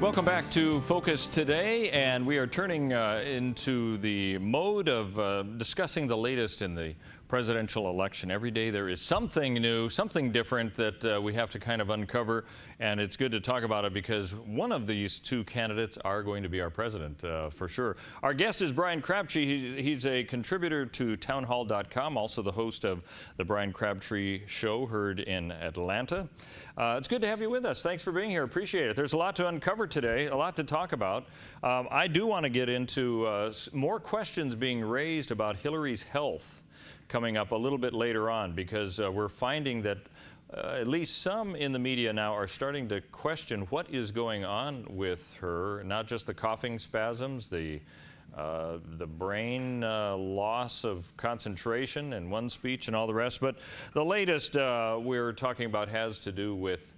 Welcome back to Focus Today, and we are turning into the mode of discussing the latest in the presidential election. Every day there is something new, something different that we have to kind of uncover, and it's good to talk about it because one of these two candidates are going to be our president for sure. Our guest is Bryan Crabtree. He's a contributor to townhall.com, also the host of the Bryan Crabtree Show, heard in Atlanta. It's good to have you with us. Thanks for being here. Appreciate it. There's a lot to uncover today, a lot to talk about. I do want to get into more questions being raised about Hillary's health coming up a little bit later on, because we're finding that at least some in the media now are starting to question what is going on with her, not just the coughing spasms, the brain loss of concentration in one speech and all the rest, but the latest we're talking about has to do with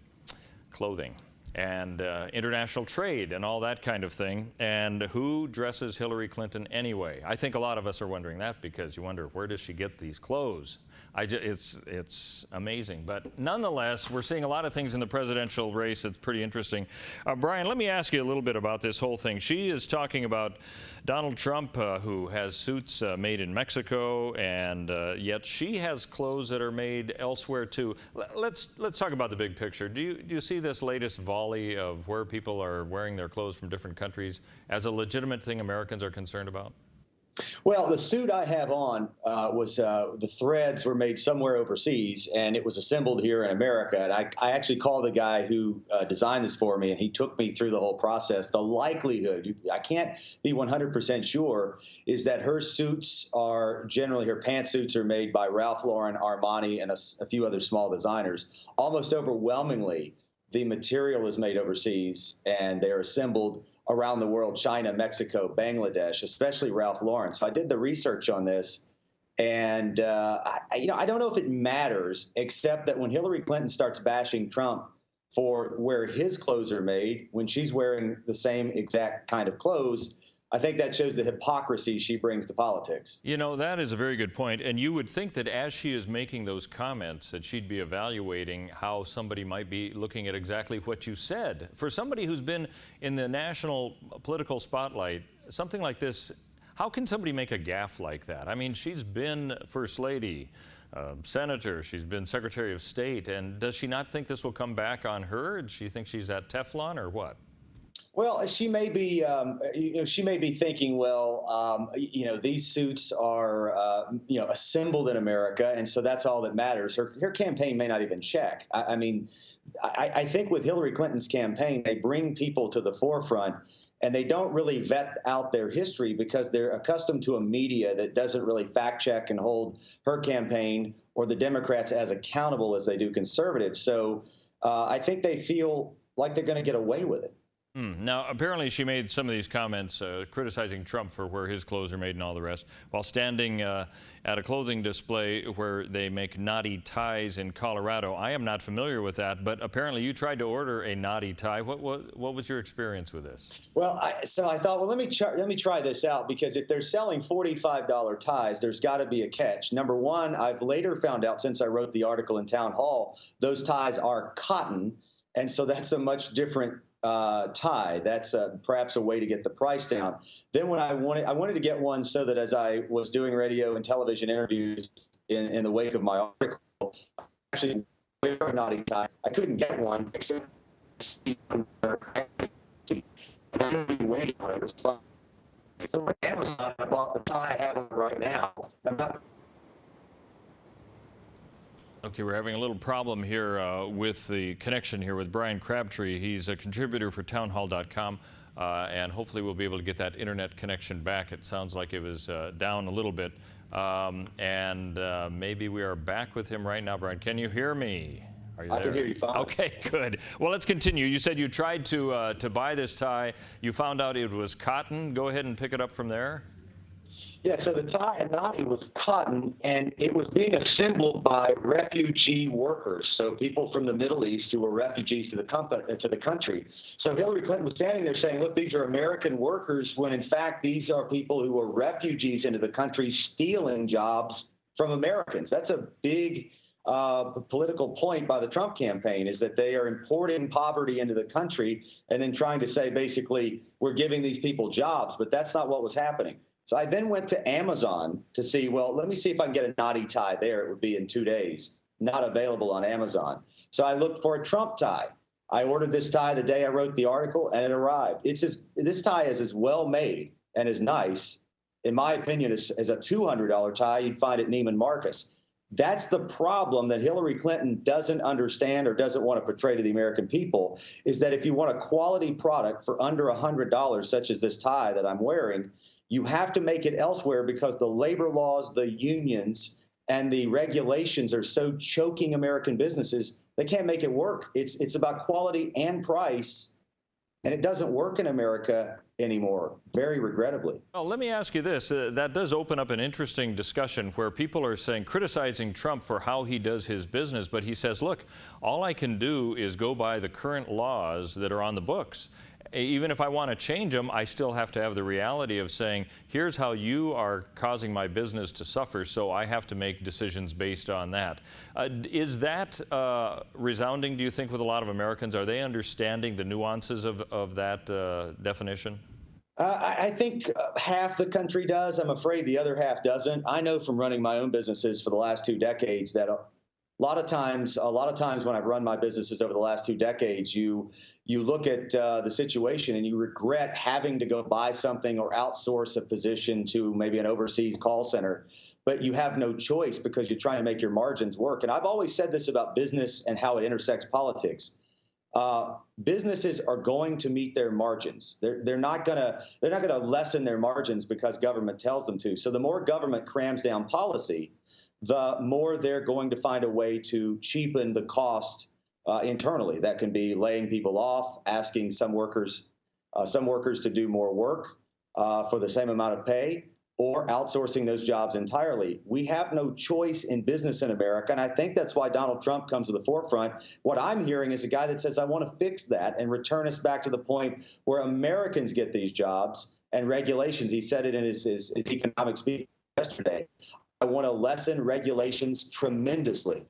clothing and international trade and all that kind of thing. And who dresses Hillary Clinton anyway? I think a lot of us are wondering that, because you wonder, where does she get these clothes? It's amazing. But nonetheless, we're seeing a lot of things in the presidential race that's pretty interesting. Bryan, let me ask you a little bit about this whole thing. She is talking about Donald Trump, who has suits made in Mexico, and yet she has clothes that are made elsewhere too. Let's talk about the big picture. Do you see this latest volley of where people are wearing their clothes from different countries as a legitimate thing Americans are concerned about? Well, the suit I have on was the threads were made somewhere overseas, and it was assembled here in America. And I actually called the guy who designed this for me, and he took me through the whole process. The likelihood, I can't be 100% sure, is that her suits are generally, her pantsuits are made by Ralph Lauren, Armani, and a few other small designers. Almost overwhelmingly, the material is made overseas, and they're assembled around the world: China, Mexico, Bangladesh, especially Ralph Lauren. So I did the research on this, and I don't know if it matters, except that when Hillary Clinton starts bashing Trump for where his clothes are made, when she's wearing the same exact kind of clothes, I think that shows the hypocrisy she brings to politics. You know, that is a very good point. And you would think that as she is making those comments, that she'd be evaluating how somebody might be looking at exactly what you said. For somebody who's been in the national political spotlight, something like this, how can somebody make a gaffe like that? I mean, she's been First Lady, Senator, she's been Secretary of State, and does she not think this will come back on her? Does she think she's at Teflon or what? Well, she may be thinking, well, these suits are, assembled in America, and so that's all that matters. Her campaign may not even check. I think with Hillary Clinton's campaign, they bring people to the forefront, and they don't really vet out their history because they're accustomed to a media that doesn't really fact check and hold her campaign or the Democrats as accountable as they do conservatives. So I think they feel like they're going to get away with it. Now, apparently she made some of these comments criticizing Trump for where his clothes are made and all the rest, while standing at a clothing display where they make knotty ties in Colorado. I am not familiar with that, but apparently you tried to order a knotty tie. What was your experience with this? Well, so I thought, well, let me try this out, because if they're selling $45 ties, there's got to be a catch. Number one, I've later found out, since I wrote the article in Town Hall, those ties are cotton, and so that's a much different tie. That's perhaps a way to get the price down. Then when I wanted to get one so that as I was doing radio and television interviews in the wake of my article, actually wear a knotty tie. I couldn't get one except and I didn't wait on it. So at Amazon, I bought the tie I have on right now. Okay, we're having a little problem here with the connection here with Bryan Crabtree. He's a contributor for townhall.com, and hopefully we'll be able to get that internet connection back. It sounds like it was down a little bit, and maybe we are back with him right now. Bryan, can you hear me? Are you there? I can hear you fine. Okay, good. Well, let's continue. You said you tried to buy this tie. You found out it was cotton. Go ahead and pick it up from there. Yeah, so the tie and knotty was cotton, and it was being assembled by refugee workers, so people from the Middle East who were refugees to the country. So Hillary Clinton was standing there saying, look, these are American workers, when in fact these are people who were refugees into the country stealing jobs from Americans. That's a big political point by the Trump campaign, is that they are importing poverty into the country and then trying to say, basically, we're giving these people jobs. But that's not what was happening. So I then went to Amazon to see, well, let me see if I can get a naughty tie there. It would be in 2 days, not available on Amazon. So I looked for a Trump tie. I ordered this tie the day I wrote the article, and it arrived. This tie is as well made and as nice, in my opinion, as a $200 tie you'd find at Neiman Marcus. That's the problem that Hillary Clinton doesn't understand or doesn't want to portray to the American people, is that if you want a quality product for under $100, such as this tie that I'm wearing, you have to make it elsewhere because the labor laws, the unions, and the regulations are so choking American businesses, they can't make it work. It's about quality and price, and it doesn't work in America anymore, very regrettably. Well, let me ask you this. That does open up an interesting discussion where people are criticizing Trump for how he does his business, but he says, look, all I can do is go by the current laws that are on the books. Even if I want to change them, I still have to have the reality of saying, here's how you are causing my business to suffer, so I have to make decisions based on that. Is that resounding, do you think, with a lot of Americans? Are they understanding the nuances of that definition? I think half the country does. I'm afraid the other half doesn't. I know from running my own businesses for the last 2 decades that a lot of times when I've run my businesses over the last 2 decades, you look at the situation and you regret having to go buy something or outsource a position to maybe an overseas call center, but you have no choice because you're trying to make your margins work. And I've always said this about business and how it intersects politics. Businesses are going to meet their margins. They're not gonna lessen their margins because government tells them to. So the more government crams down policy, the more they're going to find a way to cheapen the cost internally. That can be laying people off, asking some workers to do more work for the same amount of pay, or outsourcing those jobs entirely. We have no choice in business in America, and I think that's why Donald Trump comes to the forefront. What I'm hearing is a guy that says, I want to fix that and return us back to the point where Americans get these jobs and regulations. He said it in his economic speech yesterday. I want to lessen regulations tremendously.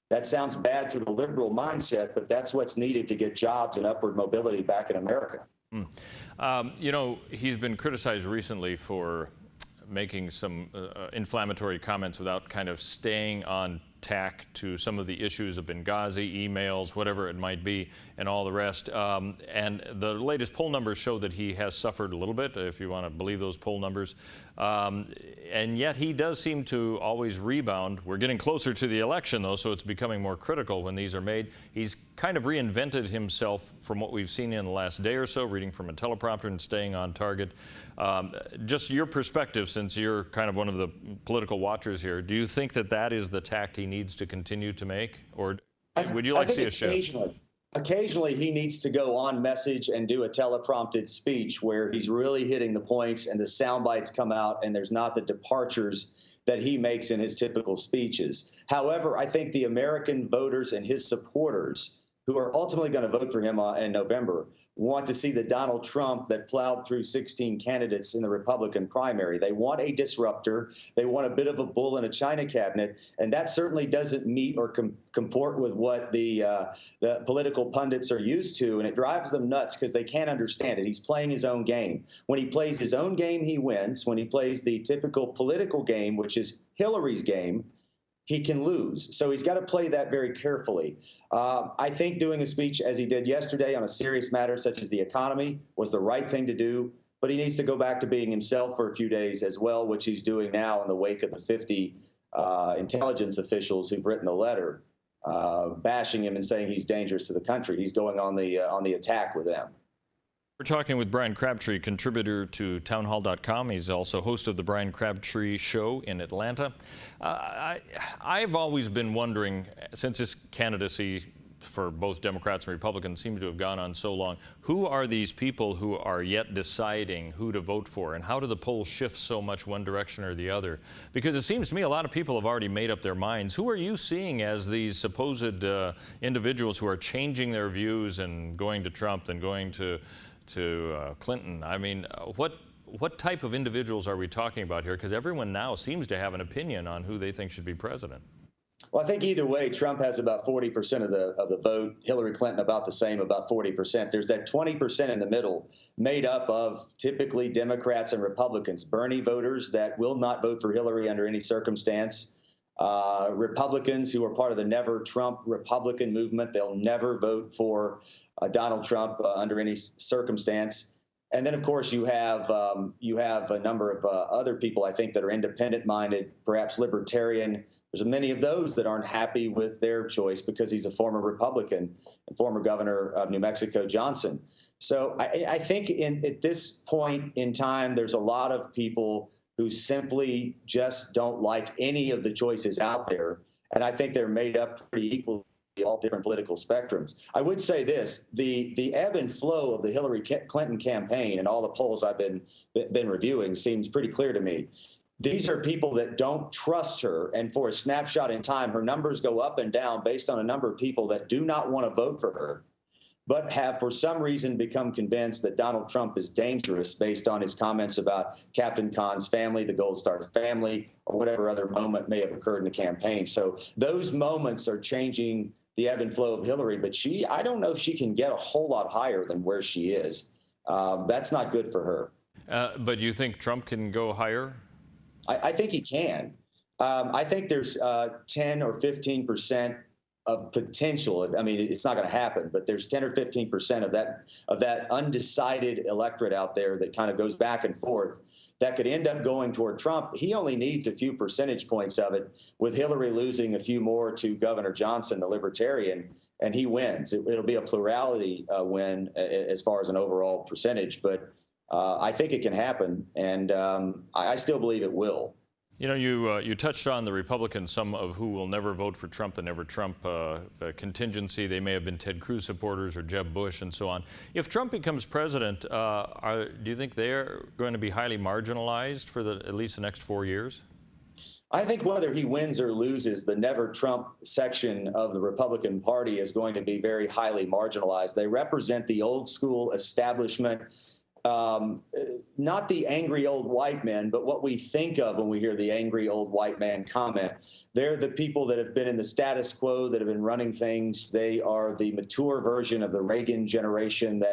That sounds bad to the liberal mindset, but that's what's needed to get jobs and upward mobility back in America. You know, he's been criticized recently for making some inflammatory comments without kind of staying on tack to some of the issues of Benghazi, emails, whatever it might be, and all the rest. And the latest poll numbers show that he has suffered a little bit, if you want to believe those poll numbers. And yet he does seem to always rebound. We're getting closer to the election, though, so it's becoming more critical when these are made. He's kind of reinvented himself from what we've seen in the last day or so, reading from a teleprompter and staying on target. Just your perspective, since you're kind of one of the political watchers here, do you think that that is the tact he needs to continue to make, or would you like to see a shift? Occasionally he needs to go on message and do a teleprompted speech where he's really hitting the points and the sound bites come out and there's not the departures that he makes in his typical speeches. However, I think the American voters and his supporters, who are ultimately going to vote for him in November, want to see the Donald Trump that plowed through 16 candidates in the Republican primary. They want a disruptor. They want a bit of a bull in a china cabinet, and that certainly doesn't meet or comport with what the political pundits are used to, and it drives them nuts because they can't understand it. He's playing his own game. When he plays his own game, he wins. When he plays the typical political game, which is Hillary's game, he can lose. So he's got to play that very carefully. I think doing a speech as he did yesterday on a serious matter such as the economy was the right thing to do, but he needs to go back to being himself for a few days as well, which he's doing now in the wake of the 50 intelligence officials who've written the letter bashing him and saying he's dangerous to the country. He's going on the attack with them. We're talking with Bryan Crabtree, contributor to townhall.com. He's also host of the Bryan Crabtree Show in Atlanta. I've always been wondering, since his candidacy for both Democrats and Republicans seems to have gone on so long, who are these people who are yet deciding who to vote for, and how do the polls shift so much one direction or the other? Because it seems to me a lot of people have already made up their minds. Who are you seeing as these supposed individuals who are changing their views and going to Trump and going to Clinton? I mean, what type of individuals are we talking about here? Because everyone now seems to have an opinion on who they think should be president. Well, I think either way, Trump has about 40% of the vote. Hillary Clinton about the same, about 40%. There's that 20% in the middle, made up of typically Democrats and Republicans, Bernie voters that will not vote for Hillary under any circumstance. Republicans who are part of the Never Trump Republican movement, they'll never vote for Donald Trump under any circumstance. And then, of course, you have a number of other people, I think, that are independent-minded, perhaps libertarian. There's many of those that aren't happy with their choice because he's a former Republican and former governor of New Mexico, Johnson. So I think at this point in time, there's a lot of people who simply just don't like any of the choices out there. And I think they're made up pretty equally, all different political spectrums. I would say this, the ebb and flow of the Hillary Clinton campaign and all the polls I've been reviewing seems pretty clear to me. These are people that don't trust her, and for a snapshot in time, her numbers go up and down based on a number of people that do not want to vote for her, but have for some reason become convinced that Donald Trump is dangerous based on his comments about Captain Khan's family, the Gold Star family, or whatever other moment may have occurred in the campaign. So those moments are changing the ebb and flow of Hillary, but I don't know if she can get a whole lot higher than where she is. That's not good for her. But you think Trump can go higher? I think he can. I think there's 10 or 15% of potential. I mean, it's not going to happen, but there's 10 or 15% of that undecided electorate out there that kind of goes back and forth that could end up going toward Trump. He only needs a few percentage points of it, with Hillary losing a few more to Governor Johnson, the Libertarian, and he wins. It'll be a plurality win as far as an overall percentage, but I think it can happen, and I still believe it will. You know, you touched on the Republicans, some of who will never vote for Trump, the Never Trump contingency. They may have been Ted Cruz supporters or Jeb Bush and so on. If Trump becomes president, do you think they're going to be highly marginalized for at least the next 4 years? I think whether he wins or loses, the Never Trump section of the Republican Party is going to be very highly marginalized. They represent the old school establishment. Not the angry old white men, but what we think of when we hear the angry old white man comment. They're the people that have been in the status quo, that have been running things. They are the mature version of the Reagan generation.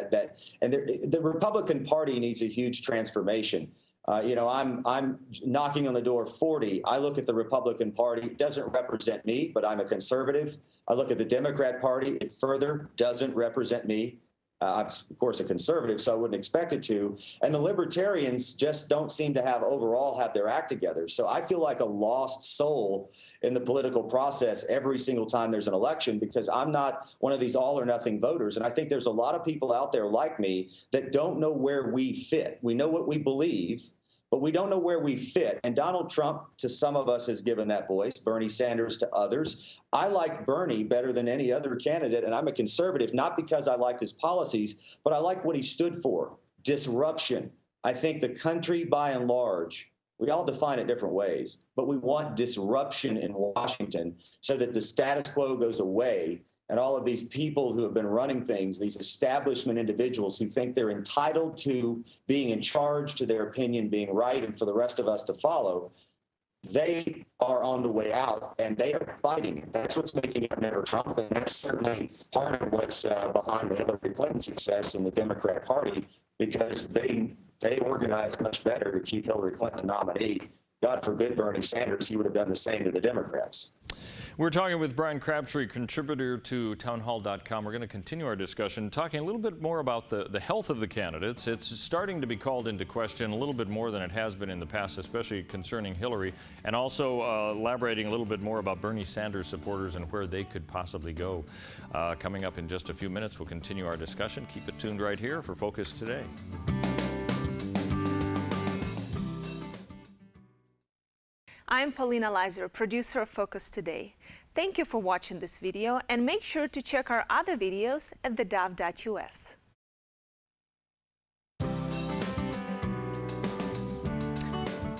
And the Republican Party needs a huge transformation. You know, I'm knocking on the door of 40. I look at the Republican Party. It doesn't represent me, but I'm a conservative. I look at the Democrat Party. It further doesn't represent me. I'm, of course, a conservative, so I wouldn't expect it to. And the Libertarians just don't seem to have their act together. So I feel like a lost soul in the political process every single time there's an election, because I'm not one of these all or nothing voters. And I think there's a lot of people out there like me that don't know where we fit. We know what we believe, but we don't know where we fit. And Donald Trump, to some of us, has given that voice, Bernie Sanders to others. I like Bernie better than any other candidate, and I'm a conservative, not because I liked his policies, but I like what he stood for, disruption. I think the country, by and large, we all define it different ways, but we want disruption in Washington so that the status quo goes away. And all of these people who have been running things, these establishment individuals who think they're entitled to being in charge, to their opinion being right, and for the rest of us to follow, they are on the way out, and they are fighting it. That's what's making it Never Trump, and that's certainly part of what's behind the Hillary Clinton success in the Democrat Party, because they organized much better to keep Hillary Clinton the nominee. God forbid Bernie Sanders, he would have done the same to the Democrats. We're talking with Bryan Crabtree, contributor to townhall.com. We're going to continue our discussion, talking a little bit more about the health of the candidates. It's starting to be called into question a little bit more than it has been in the past, especially concerning Hillary, and also elaborating a little bit more about Bernie Sanders supporters and where they could possibly go. Coming up in just a few minutes, we'll continue our discussion. Keep it tuned right here for Focus Today. I'm Paulina Leiser, producer of Focus Today. Thank you for watching this video, and make sure to check our other videos at theDove.us.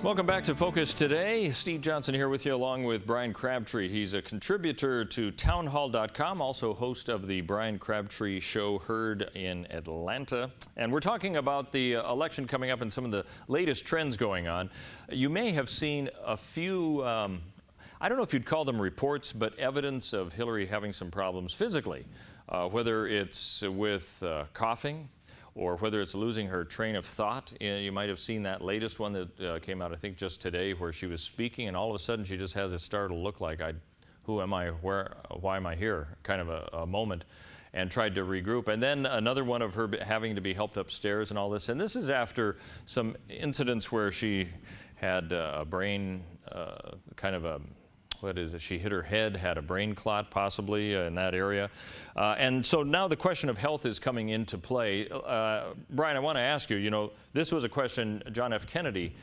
Welcome back to Focus Today. Steve Johnson here with you, along with Bryan Crabtree. He's a contributor to townhall.com, also host of the Bryan Crabtree Show, heard in Atlanta. And we're talking about the election coming up and some of the latest trends going on. You may have seen a few I don't know if you'd call them reports, but evidence of Hillary having some problems physically, whether it's with coughing or whether it's losing her train of thought. You might have seen that latest one that came out, I think, just today, where she was speaking, and all of a sudden she just has a startled look like, who am I, why am I here, kind of a moment, and tried to regroup. And then another one of her having to be helped upstairs and all this. And this is after some incidents where she had a brain, she hit her head, had a brain clot possibly in that area. And so now the question of health is coming into play. Bryan, I want to ask you, this was a question John F. Kennedy,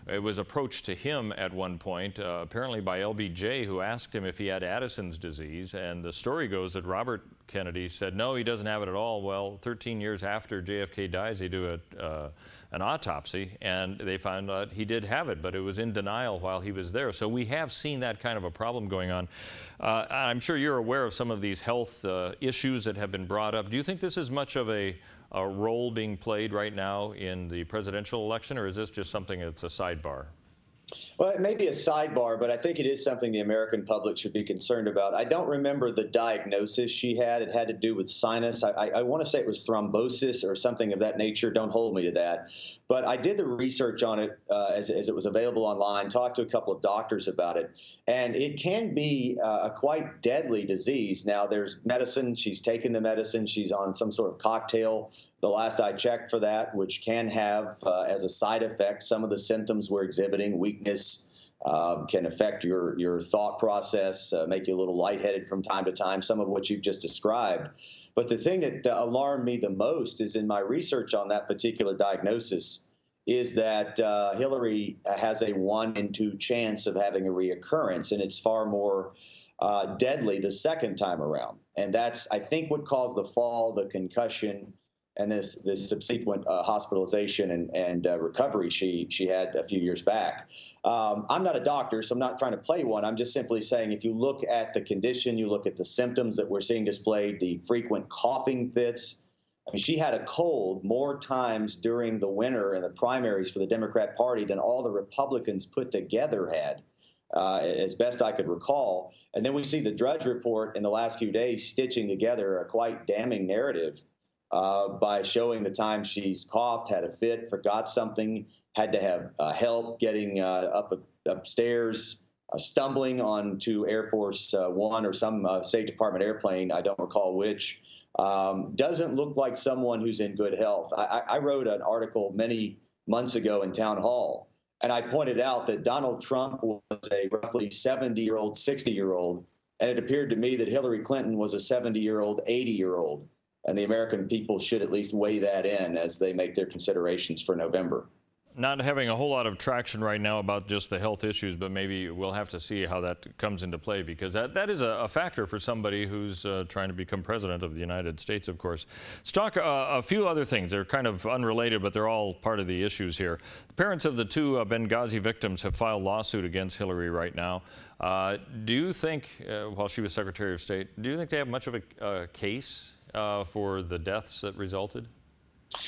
it was approached to him at one point, apparently by LBJ, who asked him if he had Addison's disease. And the story goes that Robert Kennedy said, no, he doesn't have it at all. Well, 13 years after JFK dies, they do an autopsy, and they found out he did have it, but it was in denial while he was there. So we have seen that kind of a problem going on. I'm sure you're aware of some of these health issues that have been brought up. Do you think this is much of a role being played right now in the presidential election, or is this just something that's a sidebar? Well, it may be a sidebar, but I think it is something the American public should be concerned about. I don't remember the diagnosis she had. It had to do with sinus. I want to say it was thrombosis or something of that nature. Don't hold me to that. But I did the research on it as it was available online, talked to a couple of doctors about it, and it can be a quite deadly disease. Now, there's medicine. She's taken the medicine. She's on some sort of cocktail, the last I checked, for that, which can have as a side effect some of the symptoms we're exhibiting. Weakness can affect your thought process, make you a little lightheaded from time to time, some of what you've just described. But the thing that alarmed me the most is in my research on that particular diagnosis is that Hillary has a 1 in 2 chance of having a reoccurrence, and it's far more deadly the second time around. And that's, I think, what caused the fall, the concussion, and this subsequent hospitalization and recovery she had a few years back. I'm not a doctor, so I'm not trying to play one. I'm just simply saying if you look at the condition, you look at the symptoms that we're seeing displayed, the frequent coughing fits. I mean, she had a cold more times during the winter and the primaries for the Democrat Party than all the Republicans put together had, as best I could recall. And then we see the Drudge Report in the last few days stitching together a quite damning narrative by showing the time she's coughed, had a fit, forgot something, had to have help getting upstairs, stumbling onto Air Force One or some State Department airplane, I don't recall which. Doesn't look like someone who's in good health. I wrote an article many months ago in Town Hall, and I pointed out that Donald Trump was a roughly 70-year-old, 60-year-old, and it appeared to me that Hillary Clinton was a 70-year-old, 80-year-old. And the American people should at least weigh that in as they make their considerations for November. Not having a whole lot of traction right now about just the health issues, but maybe we'll have to see how that comes into play, because that is a factor for somebody who's trying to become president of the United States, of course. Let's talk a few other things. They're kind of unrelated, but they're all part of the issues here. The parents of the 2 Benghazi victims have filed lawsuit against Hillary right now. Do you think, while she was Secretary of State, do you think they have much of a case for the deaths that resulted?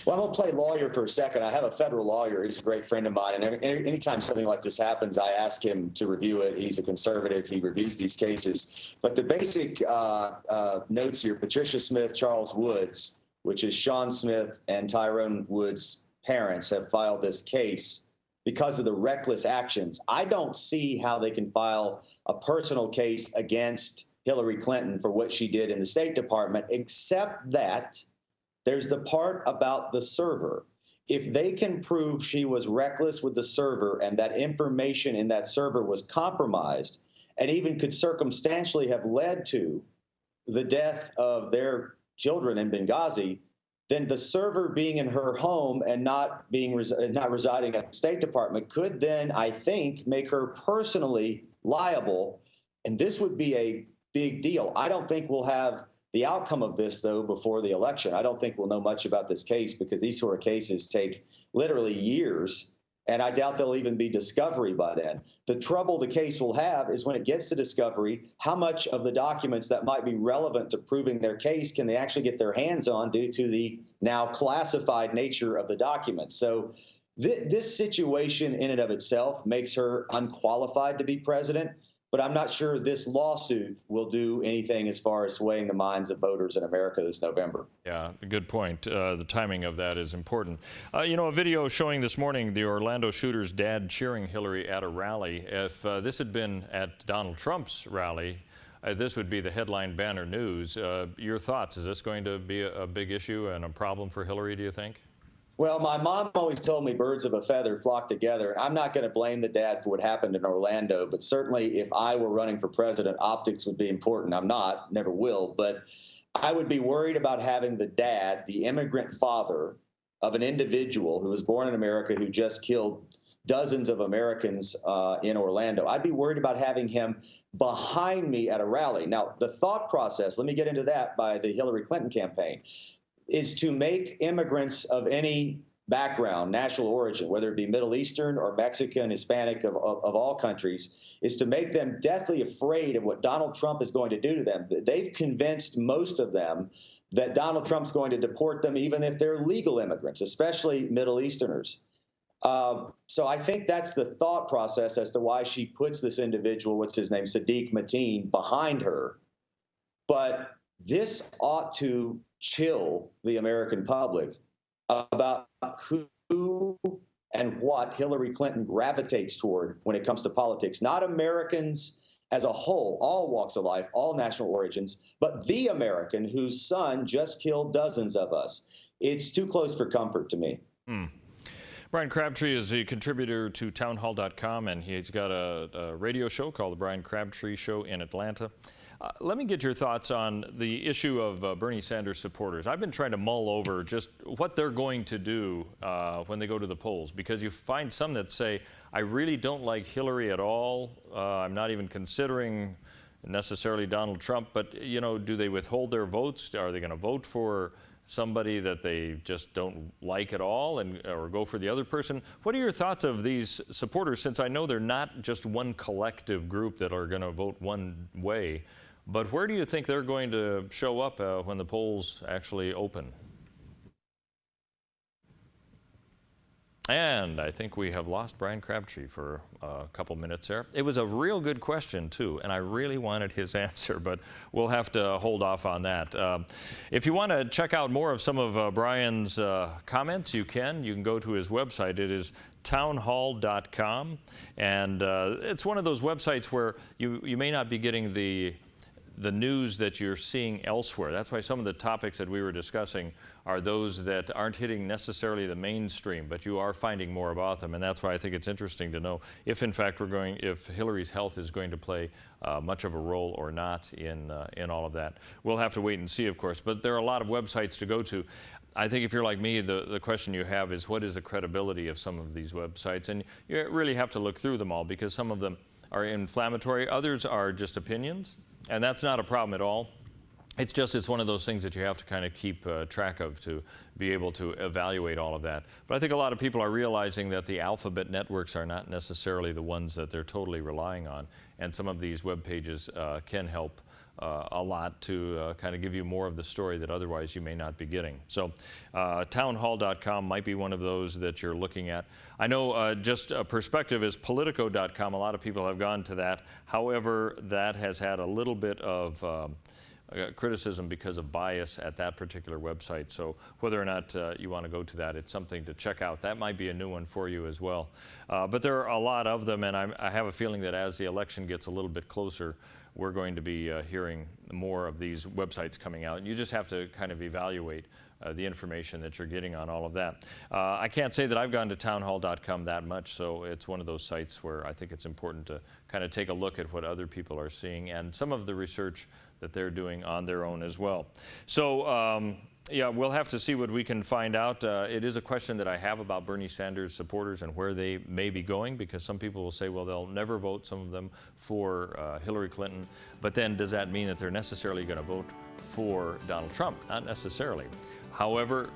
Well, I'm going to play lawyer for a second. I have a federal lawyer. He's a great friend of mine. And anytime something like this happens, I ask him to review it. He's a conservative. He reviews these cases. But the basic notes here, Patricia Smith, Charles Woods, which is Sean Smith and Tyrone Woods' parents, have filed this case because of the reckless actions. I don't see how they can file a personal case against Hillary Clinton for what she did in the State Department, except that there's the part about the server. If they can prove she was reckless with the server and that information in that server was compromised and even could circumstantially have led to the death of their children in Benghazi, then the server being in her home and not residing at the State Department could then, I think, make her personally liable. And this would be a big deal. I don't think we'll have the outcome of this, though, before the election. I don't think we'll know much about this case because these sort of cases take literally years, and I doubt there'll even be discovery by then. The trouble the case will have is when it gets to discovery, how much of the documents that might be relevant to proving their case can they actually get their hands on due to the now classified nature of the documents. So this situation in and of itself makes her unqualified to be president. but I'm not sure this lawsuit will do anything as far as swaying the minds of voters in America this November. Yeah, good point. The timing of that is important. You know, a video showing this morning the Orlando shooter's dad cheering Hillary at a rally. If this had been at Donald Trump's rally, this would be the headline banner news. Your thoughts? Is this going to be a big issue and a problem for Hillary, do you think? Well, my mom always told me birds of a feather flock together. I'm not going to blame the dad for what happened in Orlando, but certainly if I were running for president, optics would be important. I'm not, never will, but I would be worried about having the dad, the immigrant father of an individual who was born in America who just killed dozens of Americans in Orlando. I'd be worried about having him behind me at a rally. Now, the thought process, let me get into that, by the Hillary Clinton campaign, is to make immigrants of any background, national origin, whether it be Middle Eastern or Mexican, Hispanic, of all countries, is to make them deathly afraid of what Donald Trump is going to do to them. They've convinced most of them that Donald Trump's going to deport them even if they're legal immigrants, especially Middle Easterners. So I think that's the thought process as to why she puts this individual, what's his name, Sadiq Mateen, behind her. But this ought to chill the American public about who and what Hillary Clinton gravitates toward when it comes to politics. Not Americans as a whole, all walks of life, all national origins, but the American whose son just killed dozens of us. It's too close for comfort to me. Bryan Crabtree is a contributor to townhall.com, and he's got a radio show called The Bryan Crabtree Show in Atlanta. Let me get your thoughts on the issue of Bernie Sanders supporters. I've been trying to mull over just what they're going to do when they go to the polls, because you find some that say, I really don't like Hillary at all. I'm not even considering necessarily Donald Trump, but, you know, do they withhold their votes? Are they going to vote for somebody that they just don't like at all, or go for the other person? What are your thoughts of these supporters, since I know they're not just one collective group that are going to vote one way, but where do you think they're going to show up when the polls actually open? And I think we have lost Bryan Crabtree for a couple minutes there. It was a real good question, too, and I really wanted his answer, but we'll have to hold off on that. If you want to check out more of some of Bryan's comments, you can go to his website. It is townhall.com, and it's one of those websites where you may not be getting the news that you're seeing elsewhere. That's why some of the topics that we were discussing are those that aren't hitting necessarily the mainstream, but you are finding more about them, and that's why I think it's interesting to know if, in fact, if Hillary's health is going to play much of a role or not in all of that. We'll have to wait and see, of course, but there are a lot of websites to go to. I think if you're like me, the question you have is, what is the credibility of some of these websites? And you really have to look through them all, because some of them are inflammatory, others are just opinions, and that's not a problem at all. It's one of those things that you have to kind of keep track of to be able to evaluate all of that. But I think a lot of people are realizing that the alphabet networks are not necessarily the ones that they're totally relying on, and some of these web pages can help a lot to kind of give you more of the story that otherwise you may not be getting. So townhall.com might be one of those that you're looking at. I know just a perspective is politico.com. A lot of people have gone to that. However, that has had a little bit of criticism because of bias at that particular website. So whether or not you want to go to that, it's something to check out. That might be a new one for you as well. But there are a lot of them, and I have a feeling that as the election gets a little bit closer, we're going to be hearing more of these websites coming out. And you just have to kind of evaluate the information that you're getting on all of that. I can't say that I've gone to townhall.com that much, so it's one of those sites where I think it's important to kind of take a look at what other people are seeing and some of the research that they're doing on their own as well. So yeah, we'll have to see what we can find out. It is a question that I have about Bernie Sanders supporters and where they may be going, because some people will say, well, they'll never vote, some of them, for Hillary Clinton. But then does that mean that they're necessarily going to vote for Donald Trump? Not necessarily. However,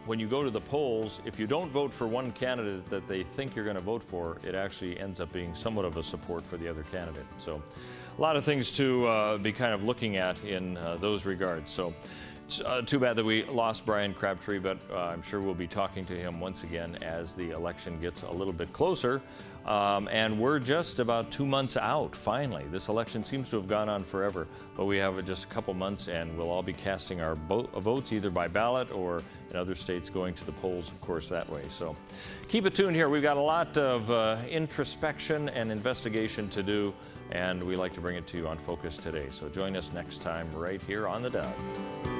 when you go to the polls, if you don't vote for one candidate that they think you're going to vote for, it actually ends up being somewhat of a support for the other candidate. So a lot of things to be kind of looking at in those regards. So It's too bad that we lost Bryan Crabtree, but I'm sure we'll be talking to him once again as the election gets a little bit closer. And we're just about 2 months out, finally. This election seems to have gone on forever, but we have just a couple months, and we'll all be casting our votes either by ballot or in other states going to the polls, of course, that way. So keep it tuned here. We've got a lot of introspection and investigation to do, and we like to bring it to you on Focus Today. So join us next time right here on the Dove.